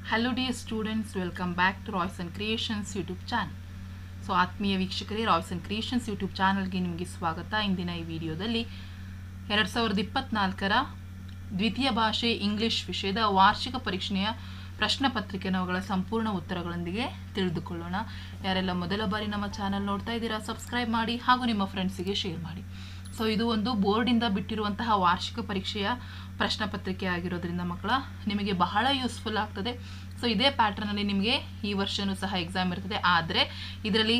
Hello dear students, welcome back to Royce and Creations YouTube channel. So ಆತ್ಮೀಯ ವೀಕ್ಷಕರೇ, Royce and creations YouTube ಚಾನಲ್ಗೆ ನಿಮಗೆ ಸ್ವಾಗತ. ಇಂದಿನ ಈ ವಿಡಿಯೋದಲ್ಲಿ 2024ರ ದ್ವಿತೀಯ ಭಾಷೆ ಇಂಗ್ಲಿಷ್ ವಿಷಯದ ವಾರ್ಷಿಕ ಪರೀಕ್ಷೆಯ ಪ್ರಶ್ನೆ ಪತ್ರಿಕೆಗಳ ಸಂಪೂರ್ಣ ಉತ್ತರಗಳೊಂದಿಗೆ ತಿಳಿದುಕೊಳ್ಳೋಣ. ಯಾರೆಲ್ಲ ಮೊದಲ ಬಾರಿ ನಮ್ಮ ಚಾನಲ್ ನೋಡ್ತಾ ಇದ್ದೀರಾ, ಸಬ್ಸ್ಕ್ರೈಬ್ ಮಾಡಿ ಹಾಗೂ ನಿಮ್ಮ ಫ್ರೆಂಡ್ಸಿಗೆ ಶೇರ್ ಮಾಡಿ. ಸೊ ಇದು ಒಂದು ಬೋರ್ಡಿಂದ ಬಿಟ್ಟಿರುವಂತಹ ವಾರ್ಷಿಕ ಪರೀಕ್ಷೆಯ ಪ್ರಶ್ನೆ ಪತ್ರಿಕೆ ಆಗಿರೋದ್ರಿಂದ ಮಕ್ಕಳ ನಿಮಗೆ ಬಹಳ ಯೂಸ್ಫುಲ್ ಆಗ್ತದೆ. ಸೊ ಇದೇ ಪ್ಯಾಟ್ರನಲ್ಲಿ ನಿಮಗೆ ಈ ವರ್ಷವೂ ಸಹ ಎಕ್ಸಾಮ್ ಇರ್ತದೆ. ಆದರೆ ಇದರಲ್ಲಿ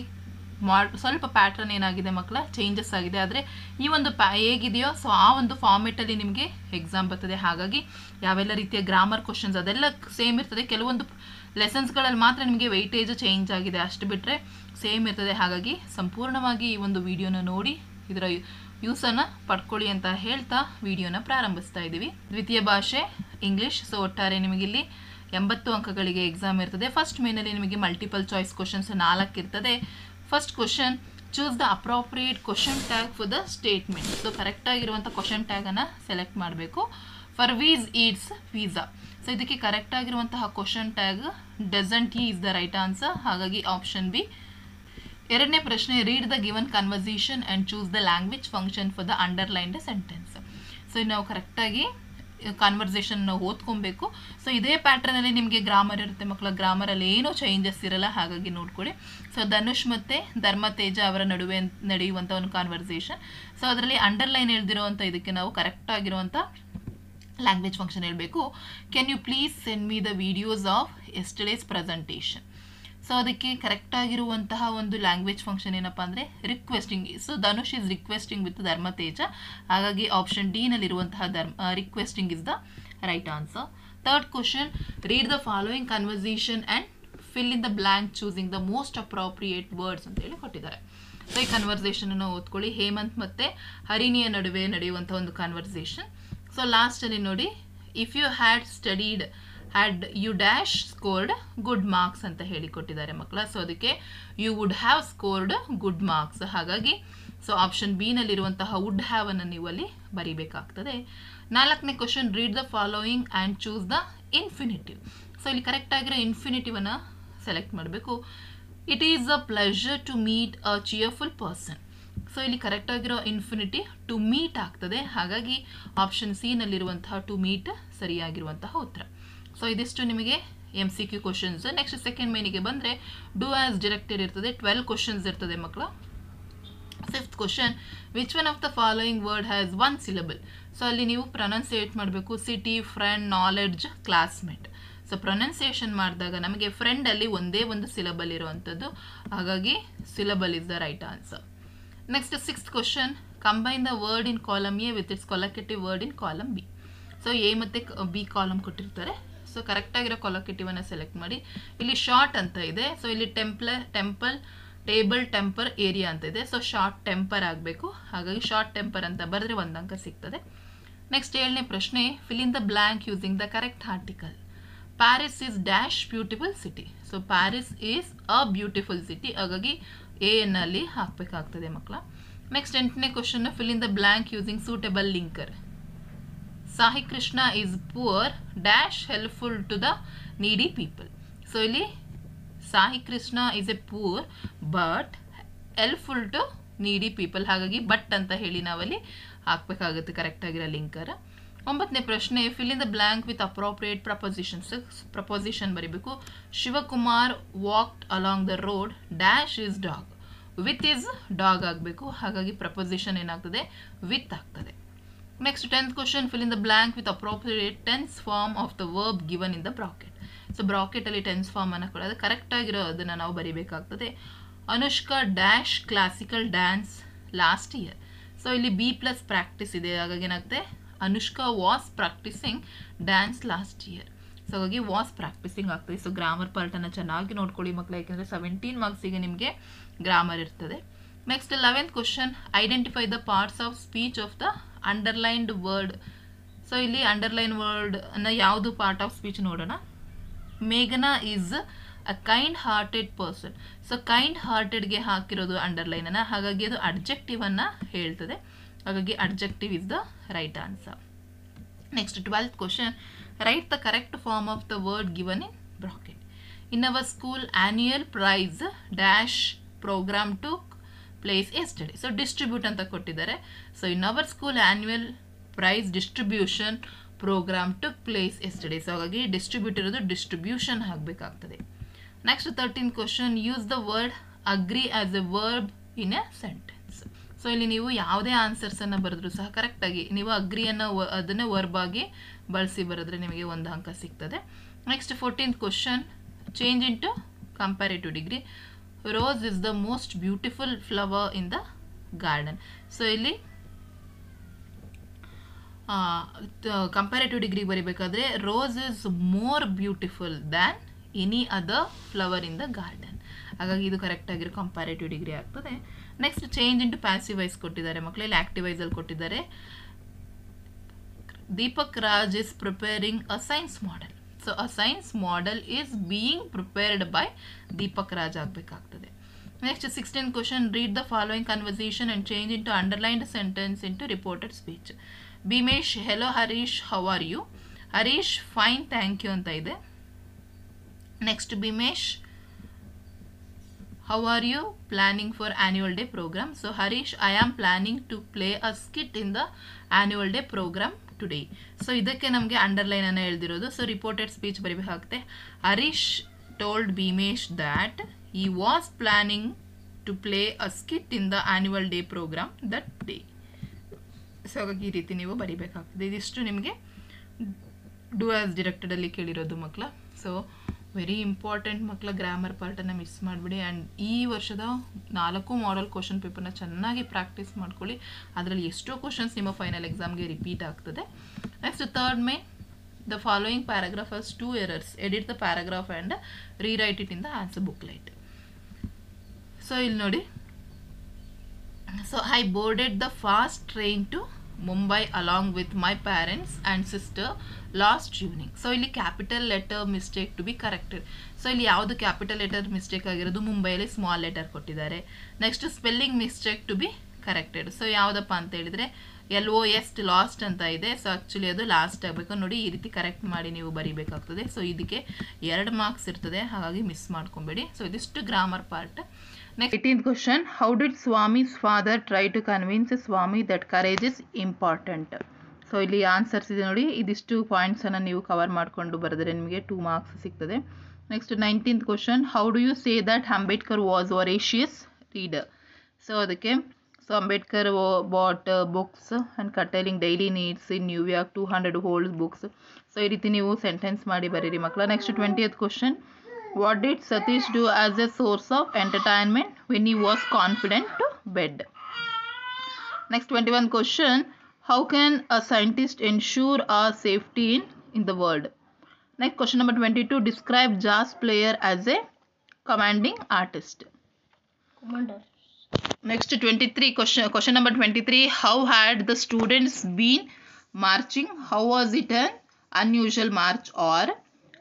ಸ್ವಲ್ಪ ಪ್ಯಾಟ್ರನ್ ಏನಾಗಿದೆ ಮಕ್ಕಳ, ಚೇಂಜಸ್ ಆಗಿದೆ. ಆದರೆ ಈ ಒಂದು ಹೇಗಿದೆಯೋ ಸೊ ಆ ಒಂದು ಫಾರ್ಮೆಟಲ್ಲಿ ನಿಮಗೆ ಎಕ್ಸಾಮ್ ಬರ್ತದೆ. ಹಾಗಾಗಿ ಯಾವೆಲ್ಲ ರೀತಿಯ ಗ್ರಾಮರ್ ಕ್ವಶನ್ಸ್ ಅದೆಲ್ಲ ಸೇಮ್ ಇರ್ತದೆ. ಕೆಲವೊಂದು ಲೆಸನ್ಸ್ಗಳಲ್ಲಿ ಮಾತ್ರ ನಿಮಗೆ ವೆಯ್ಟೇಜ್ ಚೇಂಜ್ ಆಗಿದೆ, ಅಷ್ಟು ಬಿಟ್ಟರೆ ಸೇಮ್ ಇರ್ತದೆ. ಹಾಗಾಗಿ ಸಂಪೂರ್ಣವಾಗಿ ಈ ಒಂದು ವಿಡಿಯೋನ ನೋಡಿ ಇದರ ಯೂಸನ್ನು ಪಡ್ಕೊಳ್ಳಿ ಅಂತ ಹೇಳ್ತಾ ವಿಡಿಯೋನ ಪ್ರಾರಂಭಿಸ್ತಾ ಇದ್ದೀವಿ. ದ್ವಿತೀಯ ಭಾಷೆ ಇಂಗ್ಲಿಷ್. ಸೊ ಒಟ್ಟಾರೆ ನಿಮಗಿಲ್ಲಿ 80 ಅಂಕಗಳಿಗೆ ಎಕ್ಸಾಮ್ ಇರ್ತದೆ. ಫಸ್ಟ್ ಮೇನಲ್ಲಿ ನಿಮಗೆ ಮಲ್ಟಿಪಲ್ ಚಾಯ್ಸ್ ಕ್ವಶನ್ಸ್ 4 ಇರ್ತದೆ. First question, choose the appropriate question tag for the statement. So ಕರೆಕ್ಟಾಗಿರುವಂಥ ಕ್ವಶನ್ ಟ್ಯಾಗನ್ನು ಸೆಲೆಕ್ಟ್ ಮಾಡಬೇಕು. ಫಾರ್ ವೀಸ್ ಈಟ್ಸ್ ವೀಸಾ. ಸೊ ಇದಕ್ಕೆ ಕರೆಕ್ಟಾಗಿರುವಂತಹ question tag doesn't he is the right answer. ಹಾಗಾಗಿ ಆಪ್ಷನ್ ಬಿ. ಎರಡನೇ ಪ್ರಶ್ನೆ, read the given conversation and choose the language function for the underlined sentence. So ನಾವು ಕರೆಕ್ಟಾಗಿ ಕಾನ್ವರ್ಸೇಷನ್ ಓದ್ಕೊಬೇಕು. ಸೊ ಇದೇ ಪ್ಯಾಟ್ರನಲ್ಲಿ ನಿಮಗೆ ಗ್ರಾಮರ್ ಇರುತ್ತೆ ಮಕ್ಕಳ. ಗ್ರಾಮರಲ್ಲಿ ಏನೂ ಚೇಂಜಸ್ ಇರಲ್ಲ, ಹಾಗಾಗಿ ನೋಡ್ಕೊಳ್ಳಿ. ಸೊ ಧನುಷ್ ಮತ್ತು ಧರ್ಮತೇಜ ಅವರ ನಡುವೆ ನಡೆಯುವಂಥ ಒಂದು ಕಾನ್ವರ್ಸೇಷನ್. ಸೊ ಅದರಲ್ಲಿ ಅಂಡರ್ಲೈನ್ ಹೇಳ್ದಿರೋವಂಥ ಇದಕ್ಕೆ ನಾವು ಕರೆಕ್ಟಾಗಿರುವಂಥ ಲ್ಯಾಂಗ್ವೇಜ್ ಫಂಕ್ಷನ್ ಹೇಳಬೇಕು. Can you please send me the videos of yesterday's presentation. So ಅದಕ್ಕೆ ಕರೆಕ್ಟಾಗಿರುವಂತಹ ಒಂದು ಲ್ಯಾಂಗ್ವೇಜ್ ಫಂಕ್ಷನ್ ಏನಪ್ಪ ಅಂದರೆ requesting. So Dhanush is requesting with Dharmateja. ಹಾಗಾಗಿ ಆಪ್ಷನ್ ಡಿ ನಲ್ಲಿರುವಂತಹ requesting is the right answer. Third question, read the following conversation and fill in the blank choosing the most appropriate words ಅಂತ ಹೇಳಿ ಕೊಟ್ಟಿದ್ದಾರೆ. ಸೊ ಈ ಕನ್ವರ್ಸೇಷನನ್ನು ಓದ್ಕೊಳ್ಳಿ. ಹೇಮಂತ್ ಮತ್ತು ಹರಿಣಿಯ ನಡುವೆ ನಡೆಯುವಂಥ ಒಂದು ಕನ್ವರ್ಸೇಷನ್. ಸೊ ಲಾಸ್ಟಲ್ಲಿ ನೋಡಿ, if you had you dash scored good marks ಅಂತ ಹೇಳಿ ಕೊಟ್ಟಿದ್ದಾರೆ ಮಕ್ಕಳ. ಸೊ ಅದಕ್ಕೆ you would have scored good marks. ಹಾಗಾಗಿ ಸೊ ಆಪ್ಷನ್ ಬಿ ನಲ್ಲಿರುವಂತಹ ವುಡ್ ಹ್ಯಾವ್ ಅನ್ನು ನೀವು ಅಲ್ಲಿ ಬರೀಬೇಕಾಗ್ತದೆ. ನಾಲ್ಕನೇ question, read the following and choose the infinitive. So ಇಲ್ಲಿ ಕರೆಕ್ಟಾಗಿರೋ ಇನ್ಫಿನಿಟಿವನ್ನು ಸೆಲೆಕ್ಟ್ ಮಾಡಬೇಕು. It is a pleasure to meet a cheerful person. So ಇಲ್ಲಿ ಕರೆಕ್ಟಾಗಿರೋ ಇನ್ಫಿನಿಟಿ ಟು ಮೀಟ್ ಆಗ್ತದೆ. ಹಾಗಾಗಿ ಆಪ್ಷನ್ ಸಿ ನಲ್ಲಿರುವಂತಹ ಟು ಮೀಟ್ ಸರಿಯಾಗಿರುವಂತಹ ಉತ್ತರ. ಸೊ ಇದಿಷ್ಟು ನಿಮಗೆ MCQ ಕ್ವಶನ್ಸ್. ನೆಕ್ಸ್ಟ್ ಸೆಕೆಂಡ್ ಮೇನಿಗೆ ಬಂದರೆ ಡೂ ಆ್ಯಸ್ ಡಿರೆಕ್ಟೆಡ್ ಇರ್ತದೆ. 12 ಕ್ವಶನ್ಸ್ ಇರ್ತದೆ ಮಕ್ಕಳ. Fifth question, which one of the following word has 1 syllable. So ಅಲ್ಲಿ ನೀವು ಪ್ರೊನೌನ್ಸಿಯೇಟ್ ಮಾಡಬೇಕು. City, friend, knowledge, classmate. So pronunciation ಮಾಡಿದಾಗ ನಮಗೆ ಫ್ರೆಂಡಲ್ಲಿ ಒಂದೇ ಒಂದು ಸಿಲಬಲ್ ಇರುವಂಥದ್ದು. ಹಾಗಾಗಿ syllable is the right answer. Next sixth question, combine the word in column A with its collocative word in column B. So A ಮತ್ತು ಬಿ ಕಾಲಮ್ ಕೊಟ್ಟಿರ್ತಾರೆ. So ಕರೆಕ್ಟಾಗಿರೋ ಕೊಲೊಕೇಟಿವನ್ನು select ಮಾಡಿ. ಇಲ್ಲಿ ಶಾರ್ಟ್ ಅಂತ ಇದೆ. ಸೊ ಇಲ್ಲಿ ಟೆಂಪಲ್, ಟೇಬಲ್, ಟೆಂಪರ್, ಏರಿಯಾ ಅಂತ ಇದೆ. So short temper ಆಗಬೇಕು. ಹಾಗಾಗಿ ಶಾರ್ಟ್ ಟೆಂಪರ್ ಅಂತ ಬರೆದ್ರೆ 1 ಅಂಕ ಸಿಗ್ತದೆ. ನೆಕ್ಸ್ಟ್ 7ನೇ ಪ್ರಶ್ನೆ, fill in the blank using the correct article. Paris is dash beautiful city. So Paris is a beautiful city. ಹಾಗಾಗಿ ಎನ್ನಲ್ಲಿ ಹಾಕಬೇಕಾಗ್ತದೆ ಮಕ್ಕಳ. ನೆಕ್ಸ್ಟ್ 8ನೇ question, fill in the blank using suitable linker. Sai Krishna is poor dash helpful to the needy people. So ಇಲ್ಲಿ Sai Krishna is a poor but helpful to needy people. ಹಾಗಾಗಿ but ಅಂತ ಹೇಳಿ ನಾವಲ್ಲಿ ಹಾಕಬೇಕಾಗುತ್ತೆ ಕರೆಕ್ಟಾಗಿರೋ ಲಿಂಕರ್. 9ನೇ ಪ್ರಶ್ನೆ, fill in the blank with appropriate prepositions. Preposition ಬರೀಬೇಕು. Shivakumar walked along the road dash his dog. With his dog ಆಗಬೇಕು. ಹಾಗಾಗಿ ಪ್ರಪೋಸಿಷನ್ ಏನಾಗ್ತದೆ, ವಿತ್ ಆಗ್ತದೆ. Next 10th question, fill in the blank with appropriate tense form of the verb given in the bracket. So ಬ್ರಾಕೆಟಲ್ಲಿ tense ಫಾರ್ಮನ್ನು ಕೊಡೋದು ಕರೆಕ್ಟಾಗಿರೋ ಅದನ್ನು ನಾವು ಬರೀಬೇಕಾಗ್ತದೆ. Anushka dash classical dance last year. So ಇಲ್ಲಿ ಬಿ ಪ್ಲಸ್ ಪ್ರಾಕ್ಟೀಸ್ ಇದೆ. ಹಾಗಾಗಿ ಏನಾಗುತ್ತೆ, Anushka was practising dance last year. So ಹಾಗಾಗಿ ವಾಸ್ ಪ್ರಾಕ್ಟೀಸಿಂಗ್ ಆಗ್ತದೆ. ಸೊ ಗ್ರಾಮರ್ ಪಾರ್ಟನ್ನು ಚೆನ್ನಾಗಿ ನೋಡ್ಕೊಳ್ಳಿ ಮಕ್ಕಳು, ಯಾಕೆಂದರೆ 17 ಮಾರ್ಕ್ಸಿಗೆ ನಿಮಗೆ ಗ್ರಾಮರ್ ಇರ್ತದೆ. Next 11th question, identify the parts of speech of the underlined word. So ಇಲ್ಲಿ ಅಂಡರ್ಲೈನ್ ವರ್ಡ್ ಅನ್ನ ಯಾವುದು ಪಾರ್ಟ್ ಆಫ್ ಸ್ಪೀಚ್ ನೋಡೋಣ. ಮೇಘನಾ is a kind hearted person. So kind ಹಾರ್ಟೆಡ್ಗೆ ಹಾಕಿರೋದು ಅಂಡರ್ಲೈನನ್ನು. ಹಾಗಾಗಿ ಅದು ಅಡ್ಜೆಕ್ಟಿವ್ ಅನ್ನು ಹೇಳ್ತದೆ. ಹಾಗಾಗಿ adjective is the right answer. Next 12th question, write the correct form of the word given in bracket. In our school, annual prize dash program took place yesterday. So distribute ಅಂತ ಕೊಟ್ಟಿದ್ದಾರೆ. So in our school, annual prize distribution program took place yesterday. So ಹಾಗಾಗಿ distribute ಇರೋದು distribution ಆಗಬೇಕಾಗ್ತದೆ. Next 13th question, use the word agree as a verb in a sentence. So ಇಲ್ಲಿ ನೀವು ಯಾವುದೇ ಆನ್ಸರ್ಸನ್ನು ಬರೆದ್ರು ಸಹ ಕರೆಕ್ಟಾಗಿ ನೀವು ಅಗ್ರಿಯನ್ನು ಅದನ್ನೇ ವರ್ಬ್ ಆಗಿ ಬಳಸಿ ಬರೆದ್ರೆ ನಿಮಗೆ 1 ಅಂಕ ಸಿಗ್ತದೆ. Next 14th question, change into comparative degree. Rose is the most beautiful flower in the garden. So ಇಲ್ಲಿ ಕಂಪ್ಯಾರಿಟಿವ್ ಡಿಗ್ರಿ ಬರಿಬೇಕಾದ್ರೆ rose is more beautiful than any other flower in the garden. ಹಾಗಾಗಿ ಇದು correct ಆಗಿರೋ comparative degree ಆಗ್ತದೆ. Next change into passive voice ಕೊಟ್ಟಿದ್ದಾರೆ ಮಕ್ಕಳಲ್ಲಿ, active ವಾಯ್ಸಲ್ಲಿ ಕೊಟ್ಟಿದ್ದಾರೆ. Deepak Raj is preparing a science model. So a science model is being prepared by Deepak Raj ಆಗಬೇಕಾಗ್ತದೆ. Next 16th question, read the following conversation and change into underlined sentence into reported speech. Bhimesh, hello Harish, how are you? Harish, fine thank you ಅಂತ ಇದೆ. Next Bhimesh, how are you planning for annual day program? So Harish, I am planning to play a skit in the annual day program today. So ಇದಕ್ಕೆ ನಮಗೆ underline ಅನ್ನು ಹೇಳ್ದಿರೋದು. So reported speech ಬರೀಬೇಕಾಗುತ್ತೆ. Harish told Bhimesh that he was planning to play a skit in the annual day program that day. So ಹಾಗಾಗಿ ಈ ರೀತಿ ನೀವು ಬರೀಬೇಕಾಗ್ತದೆ. ಇದಿಷ್ಟು ನಿಮಗೆ ಡೂ ಆಸ್ ಡಿರೆಕ್ಟೆಡಲ್ಲಿ ಕೇಳಿರೋದು ಮಕ್ಕಳ. ಸೊ ವೆರಿ ಇಂಪಾರ್ಟೆಂಟ್ ಮಕ್ಕಳ, ಗ್ರಾಮರ್ ಪಾರ್ಟನ್ನು ಮಿಸ್ ಮಾಡಿಬಿಡಿ. ಆ್ಯಂಡ್ ಈ ವರ್ಷದ 4 ಮಾಡೆಲ್ ಕ್ವಶನ್ ಪೇಪರ್ನ ಚೆನ್ನಾಗಿ ಪ್ರಾಕ್ಟೀಸ್ ಮಾಡ್ಕೊಳ್ಳಿ. ಅದರಲ್ಲಿ ಎಷ್ಟೋ ಕ್ವಶನ್ಸ್ ನಿಮ್ಮ ಫೈನಲ್ ಎಕ್ಸಾಮ್ಗೆ ರಿಪೀಟ್ ಆಗ್ತದೆ. Next 3rd May, the following paragraph has 2 errors. Edit the paragraph and rewrite it in the answer booklet. So ಇಲ್ಲಿ ನೋಡಿ, so I boarded the fast train to Mumbai along with my parents and sister last evening. So ಇಲ್ಲಿ capital letter mistake to be corrected. So ಇಲ್ಲಿ ಯಾವುದು capital letter mistake ಆಗಿರೋದು? ಮುಂಬೈಯಲ್ಲಿ small letter ಕೊಟ್ಟಿದ್ದಾರೆ. Next spelling mistake to be corrected. So ಯಾವುದಪ್ಪ ಅಂತ ಹೇಳಿದರೆ LOS last ಅಂತ ಇದೆ. ಸೊ ಆ್ಯಕ್ಚುಲಿ ಅದು ಲಾಸ್ಟ್ ಆಗಬೇಕು. ನೋಡಿ ಈ ರೀತಿ ಕರೆಕ್ಟ್ ಮಾಡಿ ನೀವು ಬರೀಬೇಕಾಗ್ತದೆ. ಸೊ ಇದಕ್ಕೆ 2 ಮಾರ್ಕ್ಸ್ ಇರ್ತದೆ, ಹಾಗಾಗಿ ಮಿಸ್ ಮಾಡ್ಕೊಬೇಡಿ. ಸೊ ಇದಿಷ್ಟು grammar part. Next 18th question, how did Swami's father try to convince Swami that courage is important. So ಇಲ್ಲಿ ಆನ್ಸರ್ಸ್ ಇದೆ ನೋಡಿ. ಇದಿಷ್ಟು ಪಾಯಿಂಟ್ಸನ್ನು ನೀವು ಕವರ್ ಮಾಡಿಕೊಂಡು ಬರೆದರೆ ನಿಮಗೆ 2 ಮಾರ್ಕ್ಸ್ ಸಿಗ್ತದೆ. Next 19th question, how do you say that Ambedkar was voracious reader. So ಅದಕ್ಕೆ Ambedkar bought books and curtailing daily needs in New York 200 hold books. So ಈ ರೀತಿ ನೀವು ಸೆಂಟೆನ್ಸ್ ಮಾಡಿ ಬರೀರಿ ಮಕ್ಕಳ. Next 20th question, what did Satish do as a source of entertainment when he was confident to bed. Next 21st question, how can a scientist ensure our safety in the world? Next question number 22, describe jazz player as a commanding artist. Commander. Next 23 question number 23, how had the students been marching? How was it an unusual march? Or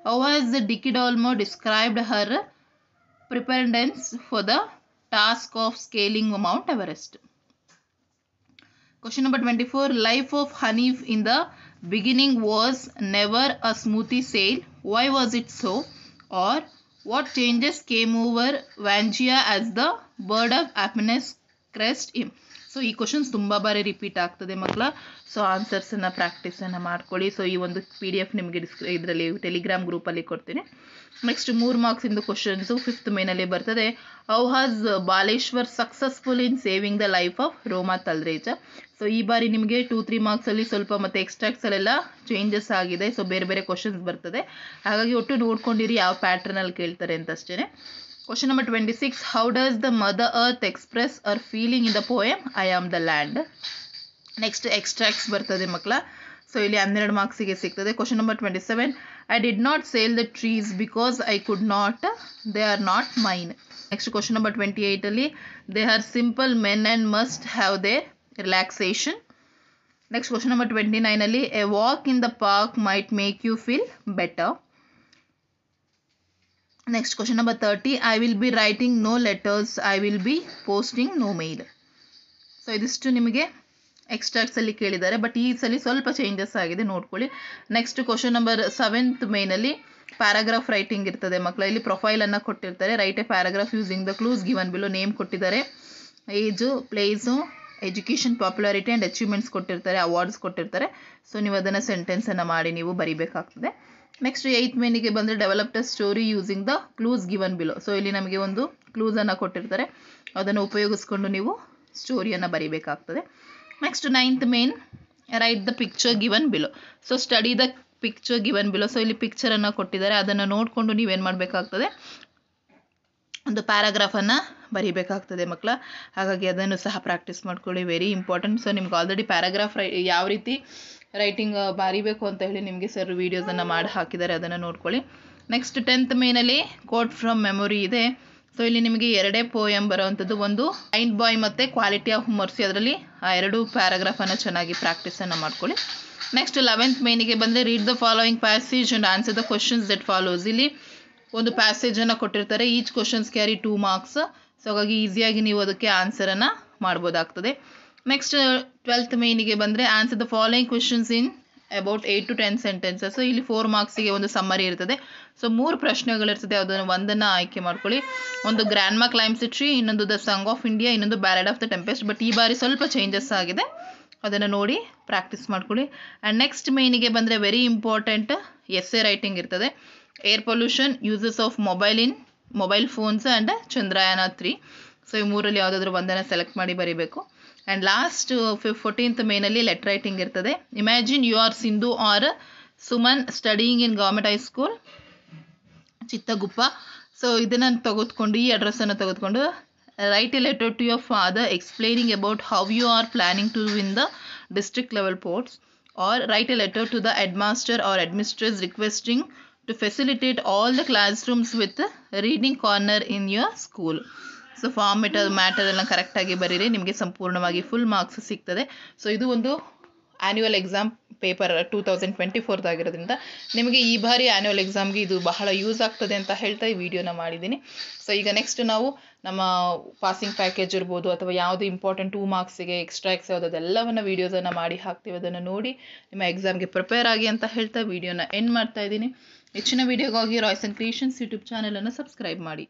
how has Dicky Dolmo described her preparedness for the task of scaling Mount Everest? Question number 24, life of Hanif in the beginning was never a smooth sail. Why was it so? Or what changes came over Vangia as the bird of happiness crest him? So ಈ questions ತುಂಬ ಬಾರಿ repeat ಆಗ್ತದೆ ಮಕ್ಕಳ. So ಆನ್ಸರ್ಸನ್ನು ಪ್ರಾಕ್ಟೀಸನ್ನು ಮಾಡ್ಕೊಳ್ಳಿ. So ಈ ಒಂದು PDF ನಿಮಗೆ ಇದರಲ್ಲಿ ಟೆಲಿಗ್ರಾಮ್ ಗ್ರೂಪಲ್ಲಿ ಕೊಡ್ತೀನಿ. ನೆಕ್ಸ್ಟ್ 3 ಮಾರ್ಕ್ಸ್ ಇಂದು ಕ್ವಶನ್ಸು 5th ಮೇನಲ್ಲಿ ಬರ್ತದೆ. How has Baleshwar successful in saving the life of Roma Talreja. So ಈ ಬಾರಿ ನಿಮಗೆ 2-3 ಮಾರ್ಕ್ಸಲ್ಲಿ ಸ್ವಲ್ಪ ಮತ್ತು ಎಕ್ಸ್ಟ್ರಾಕ್ಟ್ಸಲ್ಲೆಲ್ಲ ಚೇಂಜಸ್ ಆಗಿದೆ. ಸೊ ಬೇರೆ ಬೇರೆ ಕ್ವಶನ್ಸ್ ಬರ್ತದೆ, ಹಾಗಾಗಿ ಒಟ್ಟು ನೋಡ್ಕೊಂಡಿರಿ ಯಾವ ಪ್ಯಾಟ್ರನಲ್ಲಿ ಕೇಳ್ತಾರೆ ಅಂತ ಅಷ್ಟೇ. Question number 26, how does the Mother Earth express her feeling in the poem I am the land? Next extracts ಬರ್ತದೆ ಮಕ್ಕಳ. ಸೊ ಇಲ್ಲಿ 12 ಮಾರ್ಕ್ಸಿಗೆ ಸಿಗ್ತದೆ. Question number 27, I did not sail the trees because I could not, they are not mine. Next question number 28 ಅಲ್ಲಿ, they are simple men and must have their relaxation. Next question number 29 ಅಲ್ಲಿ, a walk in the park might make you feel better. Next question number 30, I will be writing no letters, I will be posting no mail. So ಇದಿಷ್ಟು ನಿಮಗೆ ಎಕ್ಸ್ಟ್ರಾಕ್ಟ್ಸಲ್ಲಿ ಕೇಳಿದ್ದಾರೆ, but ಈ ಸಲ ಸ್ವಲ್ಪ changes ಆಗಿದೆ, ನೋಡ್ಕೊಳ್ಳಿ. Next question number 7th ಮೇನಲ್ಲಿ, paragraph writing ಇರ್ತದೆ ಮಕ್ಕಳ. ಇಲ್ಲಿ ಪ್ರೊಫೈಲನ್ನು ಕೊಟ್ಟಿರ್ತಾರೆ. Write a paragraph using the clues given below. Name ಕೊಟ್ಟಿದ್ದಾರೆ, age, place, education, popularity and achievements ಕೊಟ್ಟಿರ್ತಾರೆ, ಅವಾರ್ಡ್ಸ್ ಕೊಟ್ಟಿರ್ತಾರೆ. ಸೊ ನೀವು ಅದನ್ನು ಸೆಂಟೆನ್ಸನ್ನು ಮಾಡಿ ನೀವು ಬರೀಬೇಕಾಗ್ತದೆ. ನೆಕ್ಸ್ಟ್ 8th ಮೇನಿಗೆ ಬಂದರೆ develop the story using the clues given below. So ಇಲ್ಲಿ ನಮಗೆ ಒಂದು ಕ್ಲೂಸನ್ನು ಕೊಟ್ಟಿರ್ತಾರೆ, ಅದನ್ನು ಉಪಯೋಗಿಸ್ಕೊಂಡು ನೀವು ಸ್ಟೋರಿಯನ್ನು ಬರೀಬೇಕಾಗ್ತದೆ. Next 9th main, write the picture given below. So study the picture given below. So ಇಲ್ಲಿ ಪಿಕ್ಚರನ್ನು ಕೊಟ್ಟಿದ್ದಾರೆ, ಅದನ್ನು ನೋಡಿಕೊಂಡು ನೀವೇನು ಮಾಡಬೇಕಾಗ್ತದೆ, ಒಂದು ಪ್ಯಾರಾಗ್ರಾಫನ್ನು ಬರೀಬೇಕಾಗ್ತದೆ ಮಕ್ಕಳ. ಹಾಗಾಗಿ ಅದನ್ನು ಸಹ ಪ್ರಾಕ್ಟೀಸ್ ಮಾಡ್ಕೊಳ್ಳಿ, ವೆರಿ ಇಂಪಾರ್ಟೆಂಟ್. ಸೊ ನಿಮ್ಗೆ ಆಲ್ರೆಡಿ ಪ್ಯಾರಾಗ್ರಾಫ್ ಯಾವ ರೀತಿ ರೈಟಿಂಗ್ ಬರೀಬೇಕು ಅಂತ ಹೇಳಿ ನಿಮಗೆ ಸರ್ ವೀಡಿಯೋಸನ್ನು ಮಾಡಿ ಹಾಕಿದ್ದಾರೆ, ಅದನ್ನು ನೋಡ್ಕೊಳ್ಳಿ. ನೆಕ್ಸ್ಟ್ 10th ಮೇನಲ್ಲಿ ಕೋಟ್ ಫ್ರಮ್ ಮೆಮೊರಿ ಇದೆ. ಸೊ ಇಲ್ಲಿ ನಿಮಗೆ 2 ಪೋಯಮ್ ಬರೋವಂಥದ್ದು, ಒಂದು ಕೈಂಡ್ ಬಾಯ್ ಮತ್ತು ಕ್ವಾಲಿಟಿ ಆಫ್ ಮರ್ಸಿ. ಅದರಲ್ಲಿ ಆ 2 ಪ್ಯಾರಾಗ್ರಾಫನ್ನು ಚೆನ್ನಾಗಿ ಪ್ರಾಕ್ಟೀಸನ್ನು ಮಾಡ್ಕೊಳ್ಳಿ. ನೆಕ್ಸ್ಟ್ 11th ಮೇನಿಗೆ ಬಂದರೆ read the following passage and answer the questions that follows. ಇಲ್ಲಿ ಒಂದು ಪ್ಯಾಸೇಜನ್ನು ಕೊಟ್ಟಿರ್ತಾರೆ, each questions carry 2 marks. So ಹಾಗಾಗಿ ಈಸಿಯಾಗಿ ನೀವು ಅದಕ್ಕೆ ಆನ್ಸರನ್ನು ಮಾಡ್ಬೋದಾಗ್ತದೆ. ನೆಕ್ಸ್ಟ್ 12th ಮೇನಿಗೆ ಬಂದರೆ answer the following questions in about 8 to 10 sentences. So ಇಲ್ಲಿ 4 ಮಾರ್ಕ್ಸಿಗೆ ಒಂದು ಸಮ್ಮರಿ ಇರ್ತದೆ. ಸೊ 3 ಪ್ರಶ್ನೆಗಳಿರ್ತದೆ, ಅದನ್ನು ಒಂದನ್ನು ಆಯ್ಕೆ ಮಾಡ್ಕೊಳ್ಳಿ. ಒಂದು ಗ್ರ್ಯಾಂಡ್ ಮಾ ಕ್ಲೈಮ್ಸ್ ಎ ಟ್ರೀ, ಇನ್ನೊಂದು ದ ಸಾಂಗ್ ಆಫ್ ಇಂಡಿಯಾ, ಇನ್ನೊಂದು ballad of the tempest. But ಈ ಬಾರಿ ಸ್ವಲ್ಪ ಚೇಂಜಸ್ ಆಗಿದೆ, ಅದನ್ನು ನೋಡಿ ಪ್ರಾಕ್ಟೀಸ್ ಮಾಡ್ಕೊಳ್ಳಿ. ಆ್ಯಂಡ್ ನೆಕ್ಸ್ಟ್ ಮೇನಿಗೆ ಬಂದರೆ ವೆರಿ ಇಂಪಾರ್ಟೆಂಟ್ ಎಸ್ಸೆ ರೈಟಿಂಗ್ ಇರ್ತದೆ. Air pollution, uses of mobile phones and Chandrayaan 3. So ಈ 3ರಲ್ಲಿ ಯಾವುದಾದ್ರೂ ಒಂದನ್ನು ಸೆಲೆಕ್ಟ್ ಮಾಡಿ ಬರೀಬೇಕು. ಆ್ಯಂಡ್ ಲಾಸ್ಟ್ 14th ಮೇನಲ್ಲಿ ಲೆಟರ್ ರೈಟಿಂಗ್ ಇರ್ತದೆ. Imagine you are Sindhu or Suman studying in government high school Chittaguppa. So ಇದನ್ನು ತೆಗೆದುಕೊಂಡು, ಈ ಅಡ್ರೆಸ್ಸನ್ನು ತೆಗೆದುಕೊಂಡು write a letter to your father explaining about how you are planning to win the district level sports, or write a letter to the headmaster or headmistress requesting to facilitate all the classrooms with reading corner in your school. So matter ಎಲ್ಲ ಕರೆಕ್ಟಾಗಿ ಬರೀರಿ, ನಿಮಗೆ ಸಂಪೂರ್ಣವಾಗಿ full marks ಸಿಗ್ತದೆ. So ಇದು ಒಂದು annual exam paper 2024 ಆಗಿರೋದ್ರಿಂದ ನಿಮಗೆ ಈ ಬಾರಿ ಆ್ಯನ್ಯುವಲ್ ಎಕ್ಸಾಮ್ಗೆ ಇದು ಬಹಳ ಯೂಸ್ ಆಗ್ತದೆ ಅಂತ ಹೇಳ್ತಾ ಈ ವಿಡಿಯೋನ ಮಾಡಿದ್ದೀನಿ. ಸೊ ಈಗ ನೆಕ್ಸ್ಟ್ ನಾವು ನಮ್ಮ ಪಾಸಿಂಗ್ ಪ್ಯಾಕೇಜ್ ಇರ್ಬೋದು ಅಥವಾ ಯಾವುದು ಇಂಪಾರ್ಟೆಂಟ್ 2 ಮಾರ್ಕ್ಸಿಗೆ ಎಕ್ಸ್ಟ್ರಾ ಯಾವುದೆಲ್ಲವನ್ನು ವೀಡಿಯೋಸನ್ನು ಮಾಡಿ ಹಾಕ್ತೀವಿ, ಅದನ್ನು ನೋಡಿ ನಿಮ್ಮ ಎಕ್ಸಾಮ್ಗೆ ಪ್ರಿಪೇರ್ ಆಗಿ ಅಂತ ಹೇಳ್ತಾ ವಿಡಿಯೋನ ಎಂಡ್ ಮಾಡ್ತಾ ಇದ್ದೀನಿ. ಹೆಚ್ಚಿನ ವಿಡಿಯೋಗಾಗಿ ರಾಯ್ಸ್ ಆ್ಯಂಡ್ ಕ್ರಿಯೇಷನ್ಸ್ ಯೂಟ್ಯೂಬ್ ಚಾನಲನ್ನು ಸಬ್ಸ್ಕ್ರೈಬ್ ಮಾಡಿ.